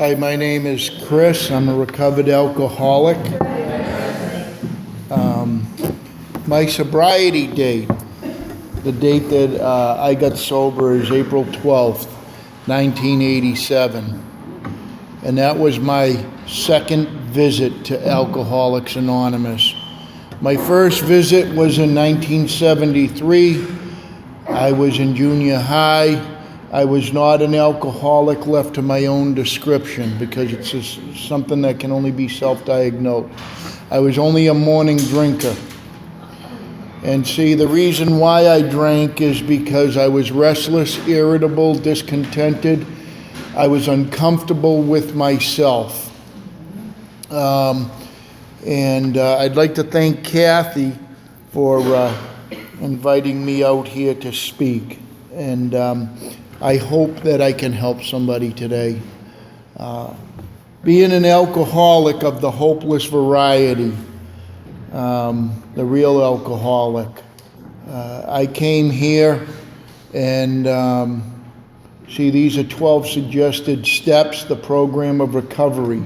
Hi, my name is Chris. I'm a recovered alcoholic. My sobriety date, the date that I got sober, is April 12th, 1987. And that was my second visit to Alcoholics Anonymous. My first visit was in 1973. I was in junior high. I was not an alcoholic left to my own description because it's just something that can only be self-diagnosed. I was only a morning drinker. And see, the reason why I drank is because I was restless, irritable, discontented. I was uncomfortable with myself. I'd like to thank Kathy for inviting me out here to speak. And I hope that I can help somebody today. Being an alcoholic of the hopeless variety, the real alcoholic, I came here and see, these are 12 suggested steps, the program of recovery,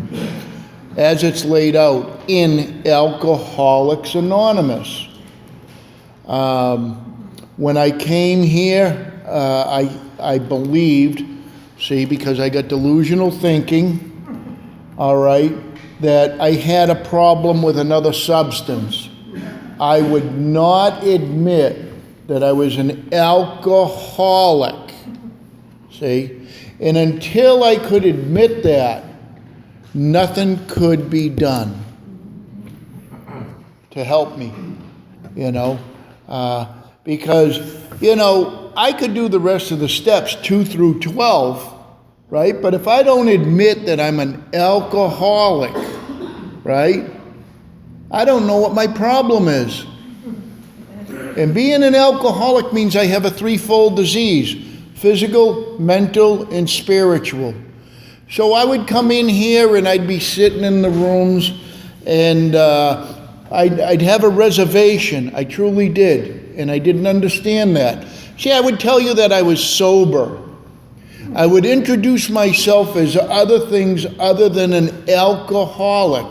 as it's laid out in Alcoholics Anonymous. When I came here, I believed, see, because I got delusional thinking, all right, that I had a problem with another substance. I would not admit that I was an alcoholic, see? And until I could admit that, nothing could be done to help me, because, I could do the rest of the steps 2 through 12, right? But if I don't admit that I'm an alcoholic, right, I don't know what my problem is. And being an alcoholic means I have a threefold disease: physical, mental, and spiritual. So I would come in here and I'd be sitting in the rooms and I'd have a reservation. I truly did. And I didn't understand that. See, I would tell you that I was sober. I would introduce myself as other things other than an alcoholic.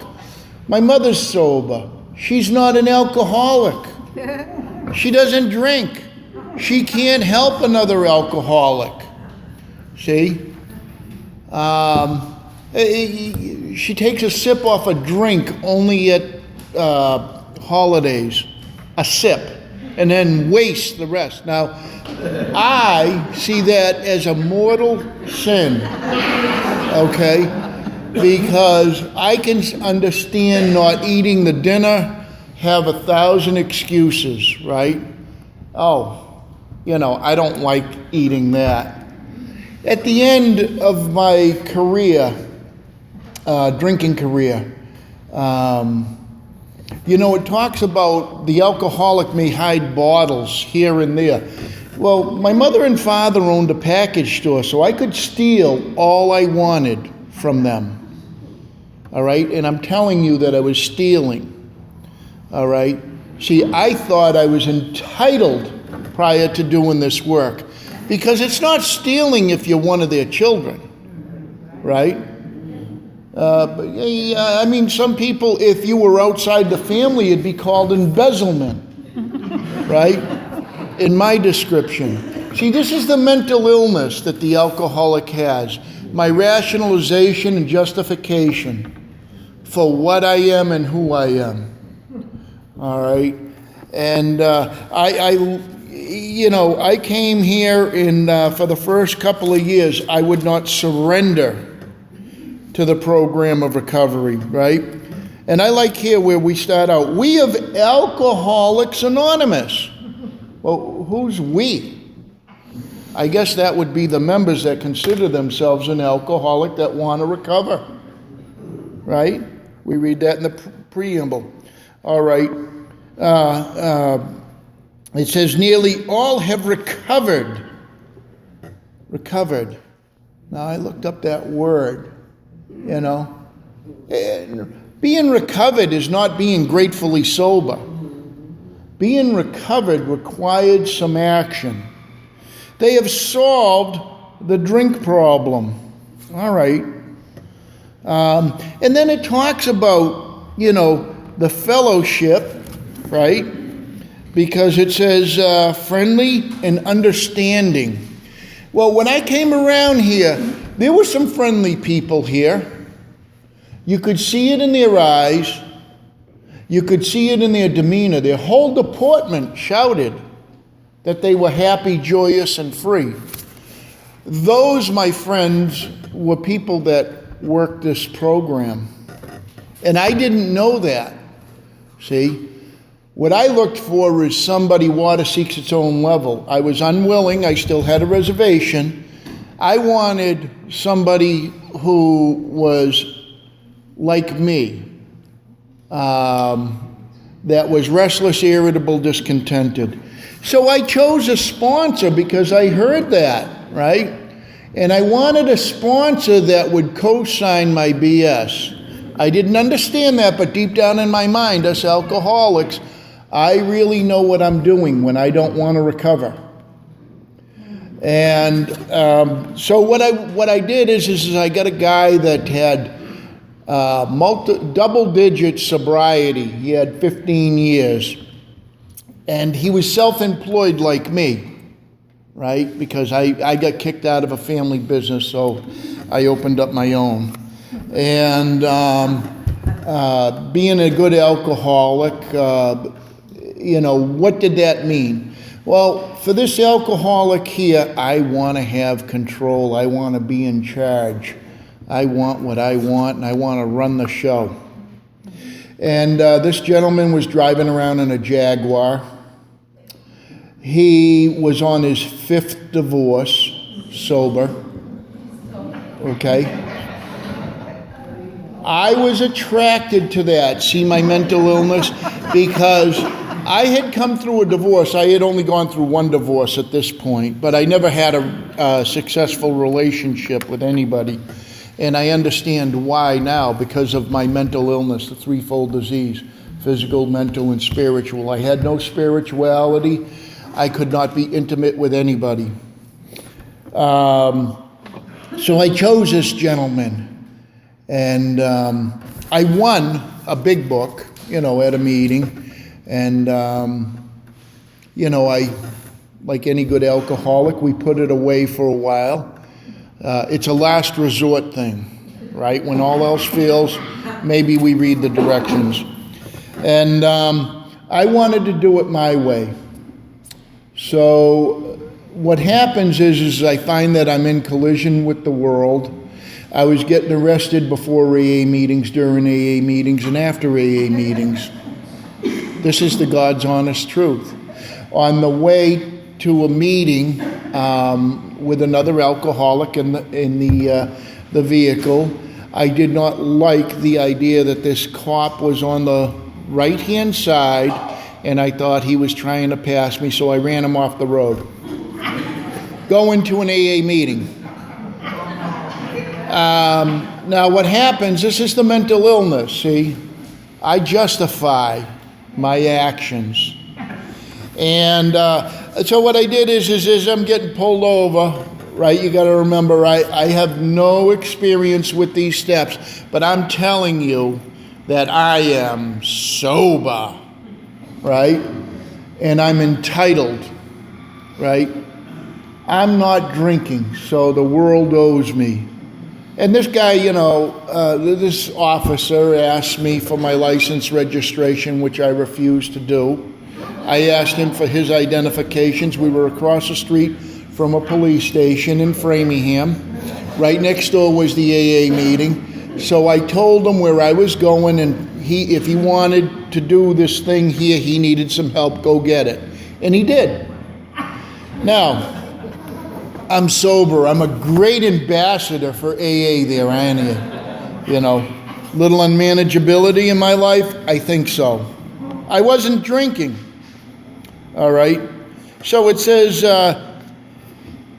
My mother's sober. She's not an alcoholic. She doesn't drink. She can't help another alcoholic. See? She takes a sip off a drink only at holidays. A sip. And then wastes the rest. Now, I see that as a mortal sin, okay? Because I can understand not eating the dinner, have 1,000 excuses, right? I don't like eating that. At the end of my career, drinking career, it talks about the alcoholic may hide bottles here and there. Well, my mother and father owned a package store, so I could steal all I wanted from them. All right? And I'm telling you that I was stealing. All right? See, I thought I was entitled prior to doing this work, because it's not stealing if you're one of their children. Right? Some people, if you were outside the family, it'd be called embezzlement, right? In my description. See, this is the mental illness that the alcoholic has. My rationalization and justification for what I am and who I am. All right? And I came here for the first couple of years, I would not surrender to the program of recovery, right? And I like here where we start out. We of Alcoholics Anonymous. Well, who's we? I guess that would be the members that consider themselves an alcoholic that want to recover, right? We read that in the preamble. All right. It says nearly all have recovered. Recovered. Now, I looked up that word. Being recovered is not being gratefully sober. Being recovered required some action. They have solved the drink problem. All right. And then it talks about, the fellowship, right? Because it says friendly and understanding. Well, when I came around here, there were some friendly people here. You could see it in their eyes. You could see it in their demeanor. Their whole deportment shouted that they were happy, joyous, and free. Those, my friends, were people that worked this program. And I didn't know that. See? What I looked for is somebody, water seeks its own level. I was unwilling. I still had a reservation. I wanted somebody who was like me, that was restless, irritable, discontented. So I chose a sponsor because I heard that, right? And I wanted a sponsor that would co-sign my BS. I didn't understand that, but deep down in my mind, us alcoholics, I really know what I'm doing when I don't want to recover. And so what I did is I got a guy that had double-digit sobriety. He had 15 years. And he was self-employed like me, right? Because I got kicked out of a family business, so I opened up my own. And being a good alcoholic, what did that mean? Well, for this alcoholic here, I want to have control. I want to be in charge. I want what I want, and I want to run the show. And this gentleman was driving around in a Jaguar. He was on his 5th divorce, sober. Okay? I was attracted to that, see my mental illness, because I had come through a divorce. I had only gone through one divorce at this point, but I never had a successful relationship with anybody. And I understand why now, because of my mental illness, the threefold disease, physical, mental, and spiritual. I had no spirituality. I could not be intimate with anybody. So I chose this gentleman. And I won a big book, at a meeting. And, I, like any good alcoholic, we put it away for a while. It's a last resort thing, right? When all else fails, maybe we read the directions. And I wanted to do it my way. So what happens is I find that I'm in collision with the world. I was getting arrested before AA meetings, during AA meetings, and after AA meetings. This is the God's honest truth. On the way to a meeting with another alcoholic in the vehicle, I did not like the idea that this cop was on the right-hand side, and I thought he was trying to pass me, so I ran him off the road. Going to an AA meeting. Now what happens, this is the mental illness, see? I justify my actions. And so what I did is I'm getting pulled over, right? You got to remember, I have no experience with these steps, but I'm telling you that I am sober, right? And I'm entitled, right? I'm not drinking, so the world owes me. And this guy, this officer asked me for my license registration, which I refused to do. I asked him for his identifications. We were across the street from a police station in Framingham. Right next door was the AA meeting. So I told him where I was going, and if he wanted to do this thing here, he needed some help, go get it. And he did. Now, I'm sober. I'm a great ambassador for AA there, aren't you? Little unmanageability in my life? I think so. I wasn't drinking. All right? So it says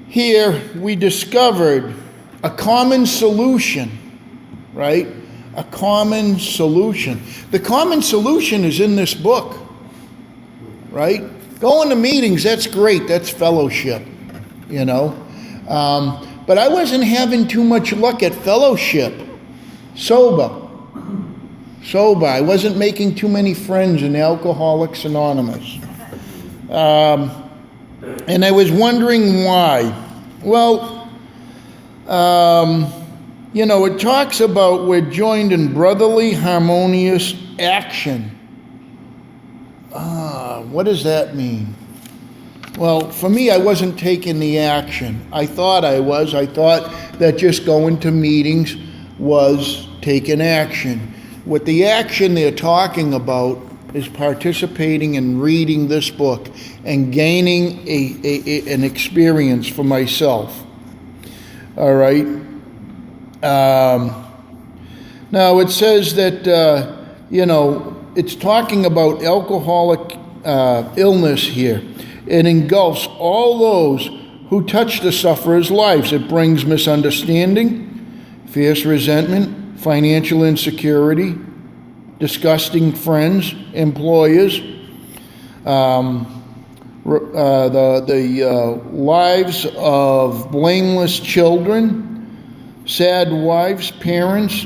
here, we discovered a common solution, right? A common solution. The common solution is in this book, right? Going to meetings, that's great. That's fellowship, But I wasn't having too much luck at fellowship. Sober. I wasn't making too many friends in Alcoholics Anonymous. And I was wondering why. Well, it talks about we're joined in brotherly, harmonious action. What does that mean? Well, for me, I wasn't taking the action. I thought I was. I thought that just going to meetings was taking action. What the action they're talking about is participating in reading this book and gaining an experience for myself. All right. Now it says that, it's talking about alcoholic illness here. It engulfs all those who touch the sufferer's lives. It brings misunderstanding, fierce resentment, financial insecurity, disgusting friends, employers, the lives of blameless children, sad wives, parents.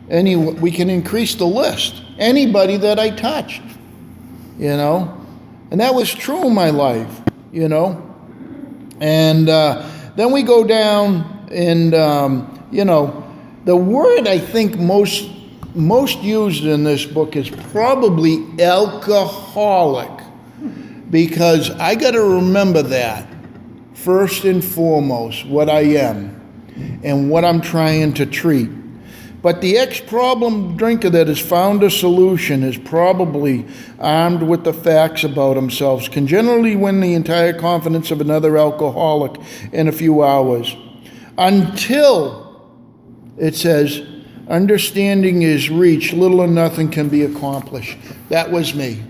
We can increase the list. Anybody that I touched, and that was true in my life, And then we go down and, the word I think most used in this book is probably alcoholic, because I got to remember that first and foremost, what I am and what I'm trying to treat. But the ex-problem drinker that has found a solution is probably armed with the facts about themselves, can generally win the entire confidence of another alcoholic in a few hours, until it says, understanding is reached, little or nothing can be accomplished. That was me.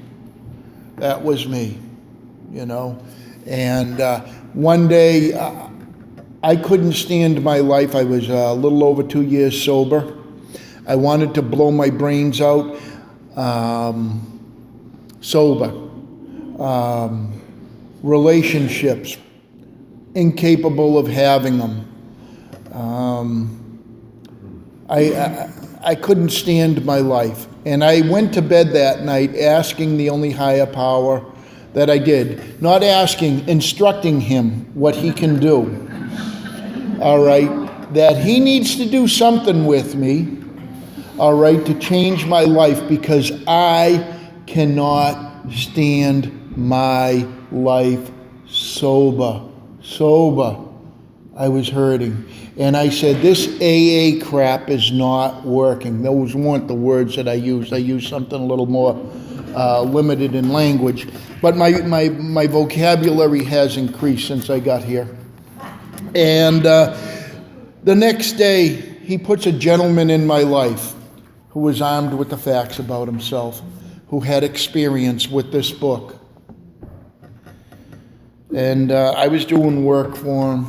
And one day, I couldn't stand my life. I was a little over 2 years sober. I wanted to blow my brains out sober. Relationships, incapable of having them. I couldn't stand my life. And I went to bed that night asking the only higher power that I did. Not asking, instructing him what he can do. All right? That he needs to do something with me, all right, to change my life, because I cannot stand my life sober. I was hurting. And I said, this AA crap is not working. Those weren't the words that I used. I used something a little more limited in language. But my vocabulary has increased since I got here. And the next day, he puts a gentleman in my life who was armed with the facts about himself, who had experience with this book. And I was doing work for him.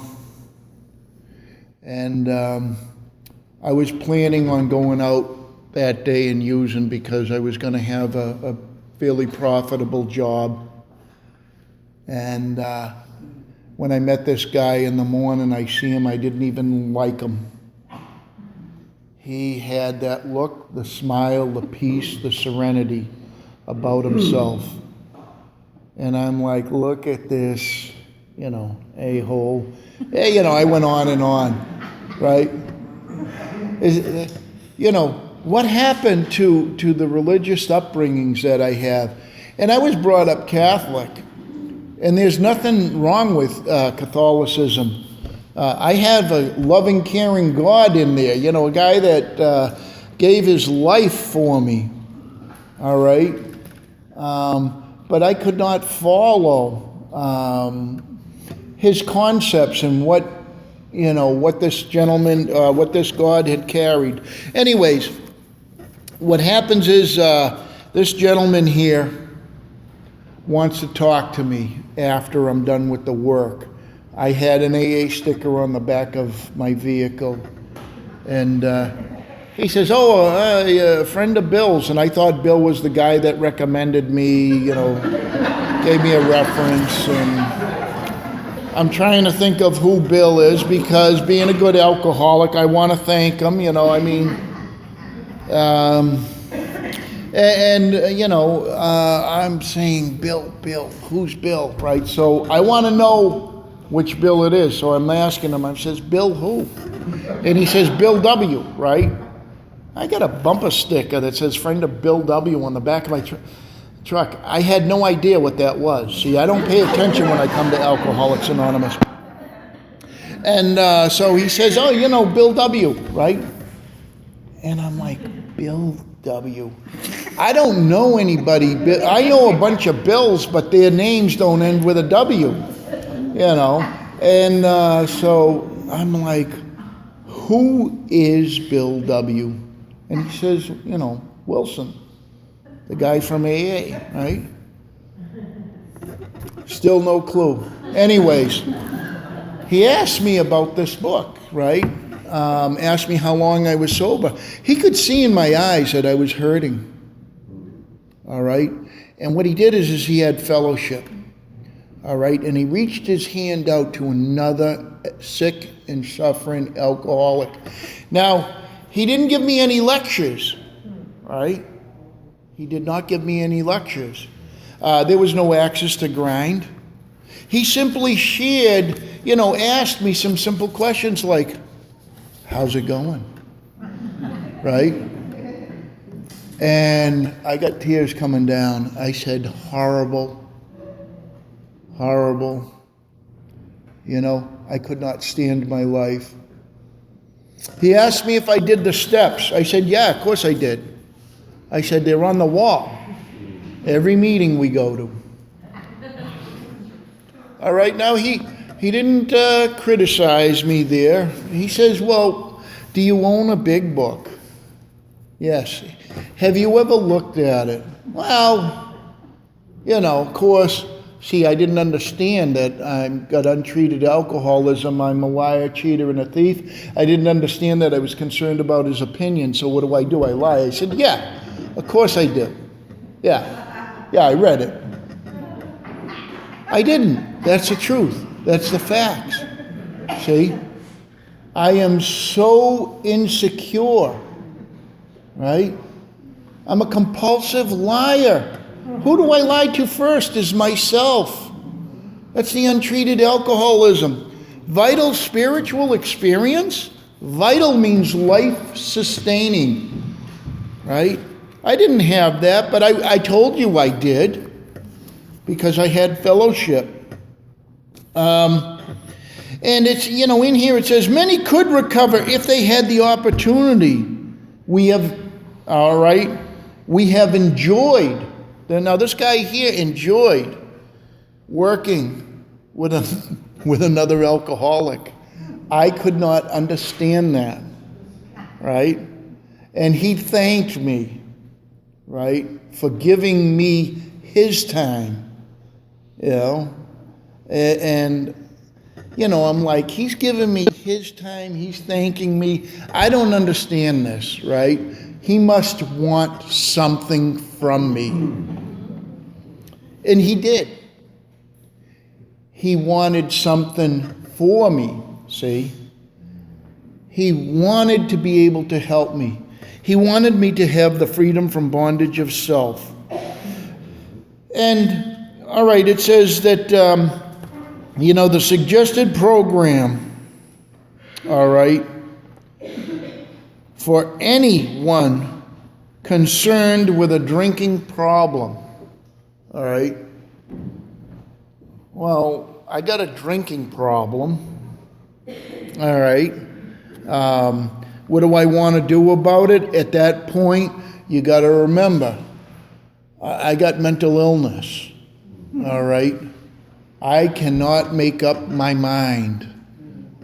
And I was planning on going out that day and using, because I was going to have a fairly profitable job. And when I met this guy in the morning, I see him, I didn't even like him. He had that look, the smile, the peace, the serenity about himself. And I'm like, look at this, a-hole. Hey, I went on and on, right? What happened to the religious upbringings that I have? And I was brought up Catholic, and there's nothing wrong with Catholicism. I have a loving, caring God in there, a guy that gave his life for me, all right? But I could not follow his concepts and what this gentleman, what this God had carried. Anyways, what happens is this gentleman here wants to talk to me after I'm done with the work. I had an AA sticker on the back of my vehicle, and he says, a friend of Bill's, and I thought Bill was the guy that recommended me, gave me a reference, and I'm trying to think of who Bill is, because being a good alcoholic, I want to thank him, I'm saying, Bill, who's Bill, right? So I want to know which Bill it is. So I'm asking him, I says, Bill who? And he says, Bill W., right? I got a bumper sticker that says friend of Bill W. on the back of my truck. I had no idea what that was. See, I don't pay attention when I come to Alcoholics Anonymous. And so he says, oh, Bill W., right? And I'm like, Bill W. I don't know anybody. I know a bunch of Bills, but their names don't end with a W, And so I'm like, who is Bill W.? And he says, Wilson, the guy from AA, right? Still no clue. Anyways, he asked me about this book, right? Asked me how long I was sober. He could see in my eyes that I was hurting, all right? And what he did is he had fellowship, all right? And he reached his hand out to another sick and suffering alcoholic. Now, he didn't give me any lectures, right? He did not give me any lectures. There was no access to grind. He simply shared, asked me some simple questions like, how's it going? Right? And I got tears coming down. I said, horrible. I could not stand my life. He asked me if I did the steps. I said, yeah, of course I did. I said, they're on the wall. Every meeting we go to. All right, now he didn't criticize me there. He says, well, do you own a big book? Yes. Have you ever looked at it? Well, of course, see, I didn't understand that I've got untreated alcoholism, I'm a liar, cheater, and a thief. I didn't understand that I was concerned about his opinion, so what do? I lie. I said, yeah, of course I do. Yeah, I read it. I didn't. That's the truth. That's the facts. See? I am so insecure, right? I'm a compulsive liar. Who do I lie to first is myself. That's the untreated alcoholism. Vital spiritual experience? Vital means life-sustaining, right? I didn't have that, but I told you I did because I had fellowship. And it's, in here it says, many could recover if they had the opportunity. We have enjoyed. Now this guy here enjoyed working with another alcoholic. I could not understand that, right? And he thanked me, right, for giving me his time, and I'm like, he's giving me his time, he's thanking me. I don't understand this, right? He must want something from me. And he did. He wanted something for me, see? He wanted to be able to help me. He wanted me to have the freedom from bondage of self. And, all right, it says that, the suggested program, all right, for anyone concerned with a drinking problem, all right. Well, I got a drinking problem, all right. What do I want to do about it? At that point, you got to remember, I got mental illness, all right? I cannot make up my mind.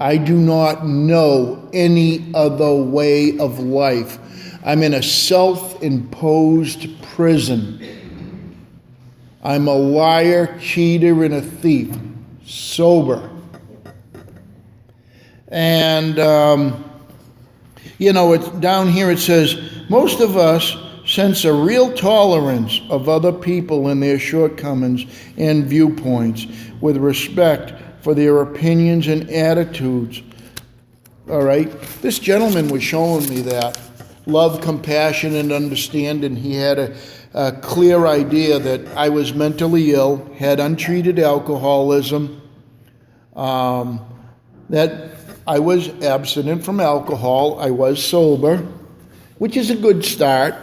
I do not know any other way of life. I'm in a self-imposed prison. I'm a liar, cheater, and a thief, sober. And, it's down here it says, most of us sense a real tolerance of other people and their shortcomings and viewpoints with respect for their opinions and attitudes. All right? This gentleman was showing me that. love, compassion, and understanding. He had a clear idea that I was mentally ill, had untreated alcoholism, that I was abstinent from alcohol, I was sober, which is a good start.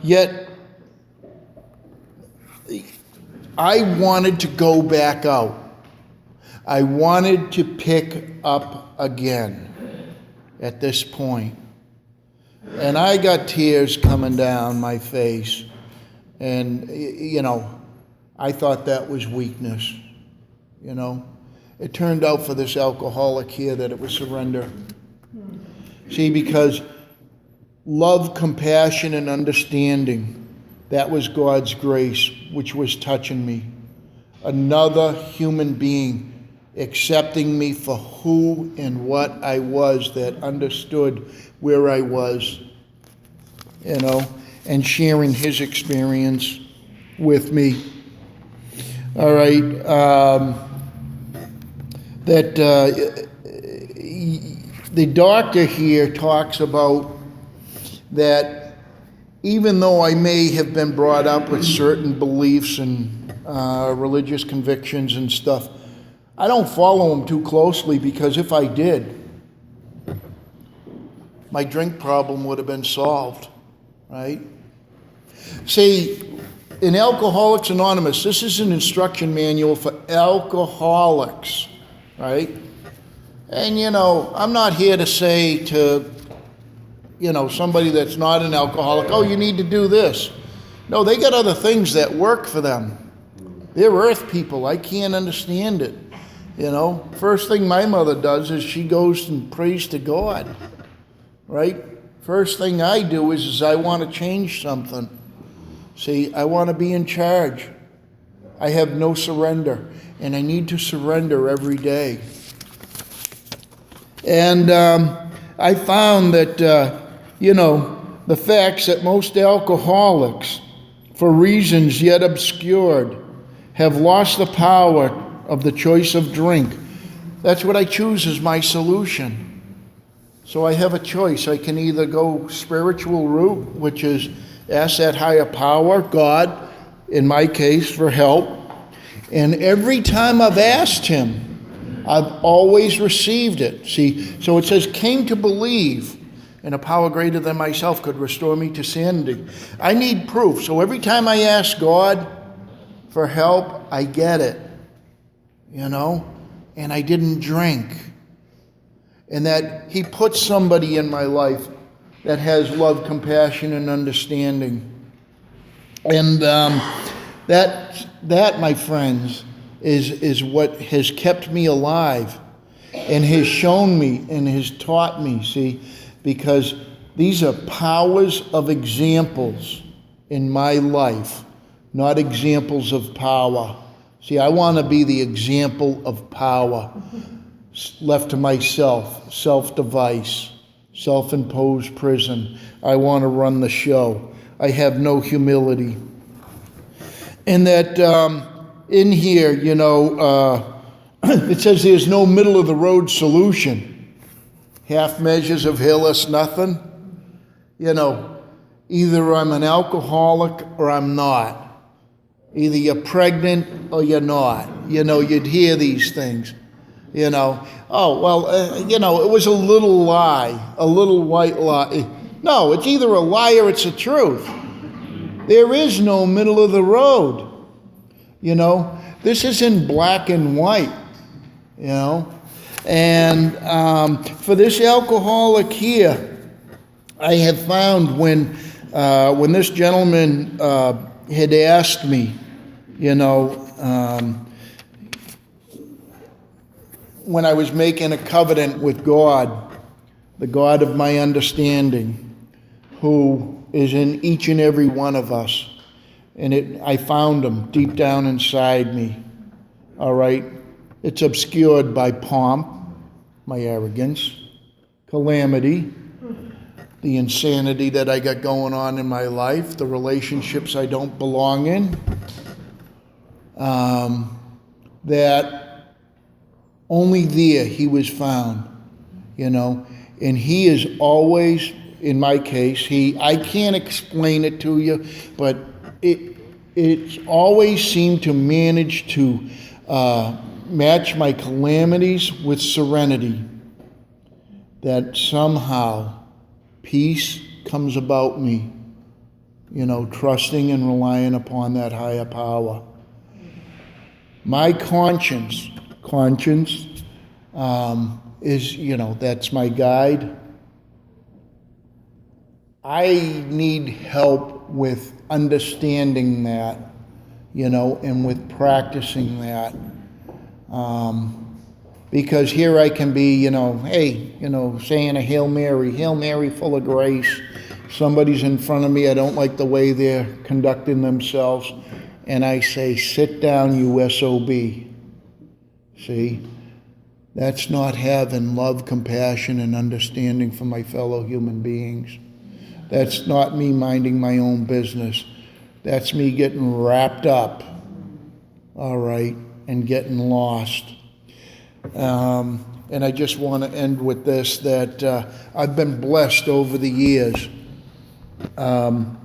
Yet I wanted to go back out. I wanted to pick up again at this point. And I got tears coming down my face. And, I thought that was weakness. It turned out for this alcoholic here that it was surrender. See, because love, compassion, and understanding, that was God's grace, which was touching me. Another human being accepting me for who and what I was, that understood where I was, and sharing his experience with me. All right. The doctor here talks about that even though I may have been brought up with certain beliefs and religious convictions and stuff, I don't follow them too closely, because if I did, my drink problem would have been solved, right? See, in Alcoholics Anonymous, this is an instruction manual for alcoholics, right? And, I'm not here to say to, somebody that's not an alcoholic, oh, you need to do this. No, they got other things that work for them. They're earth people. I can't understand it. First thing my mother does is she goes and prays to God, right? First thing I do is I want to change something. See, I want to be in charge. I have no surrender, and I need to surrender every day. And I found that, the facts that most alcoholics, for reasons yet obscured, have lost the power of the choice of drink. That's what I choose as my solution. So I have a choice. I can either go spiritual route, which is ask that higher power, God, in my case, for help. And every time I've asked him, I've always received it. See, so it says, came to believe in a power greater than myself could restore me to sanity. I need proof. So every time I ask God for help, I get it. And I didn't drink. And that he put somebody in my life that has love, compassion, and understanding. And that, my friends, is what has kept me alive and has shown me and has taught me, see, because these are powers of examples in my life, not examples of power. See, I want to be the example of power. Left to myself, self-device, self-imposed prison. I want to run the show. I have no humility. And that in here, it says there's no middle-of-the-road solution. Half measures avail us nothing. Either I'm an alcoholic or I'm not. Either you're pregnant or you're not. You'd hear these things. It was a little lie, a little white lie. No, it's either a lie or it's the truth. There is no middle of the road. This is in black and white, And for this alcoholic here, I have found when this gentleman had asked me, when I was making a covenant with God, the God of my understanding, who is in each and every one of us. And I found him deep down inside me. All right? It's obscured by pomp, my arrogance, calamity, the insanity that I got going on in my life, the relationships I don't belong in, that only there he was found. you know, and he is always, in my case, I can't explain it to you, but it's always seemed to manage to match my calamities with serenity, that somehow peace comes about me, you know, trusting and relying upon that higher power. My conscience is, you know, that's my guide. I need help with understanding that, you know, and with practicing that. Because here I can be, you know, hey, you know, saying a Hail Mary full of grace. Somebody's in front of me, I don't like the way they're conducting themselves, and I say, sit down, you SOB. See? That's not having love, compassion, and understanding for my fellow human beings. That's not me minding my own business. That's me getting wrapped up, all right, and getting lost. And I just want to end with this, that I've been blessed over the years. In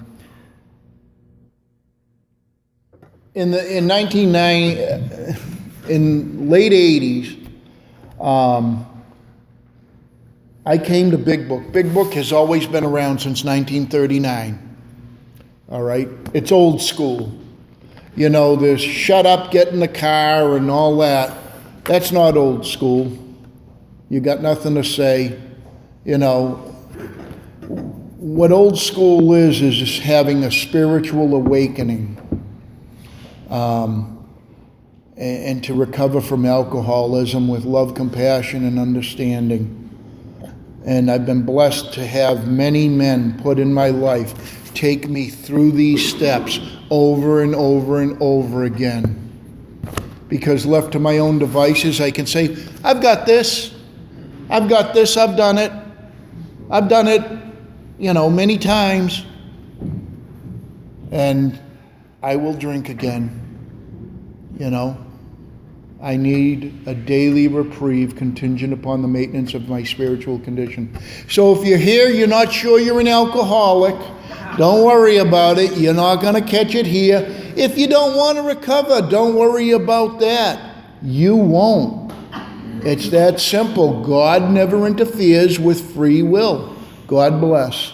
late 80s, I came to Big Book. Big Book has always been around since 1939. All right? It's old school. You know, there's shut up, get in the car, and all that. That's not old school. You got nothing to say. You know, what old school is just having a spiritual awakening, and to recover from alcoholism with love, compassion, and understanding. And I've been blessed to have many men put in my life take me through these steps over and over and over again. Because left to my own devices, I can say, I've got this, I've done it, you know, many times, and I will drink again, you know. I need a daily reprieve contingent upon the maintenance of my spiritual condition. So if you're here, you're not sure you're an alcoholic, don't worry about it. You're not going to catch it here. If you don't want to recover, don't worry about that. You won't. It's that simple. God never interferes with free will. God bless.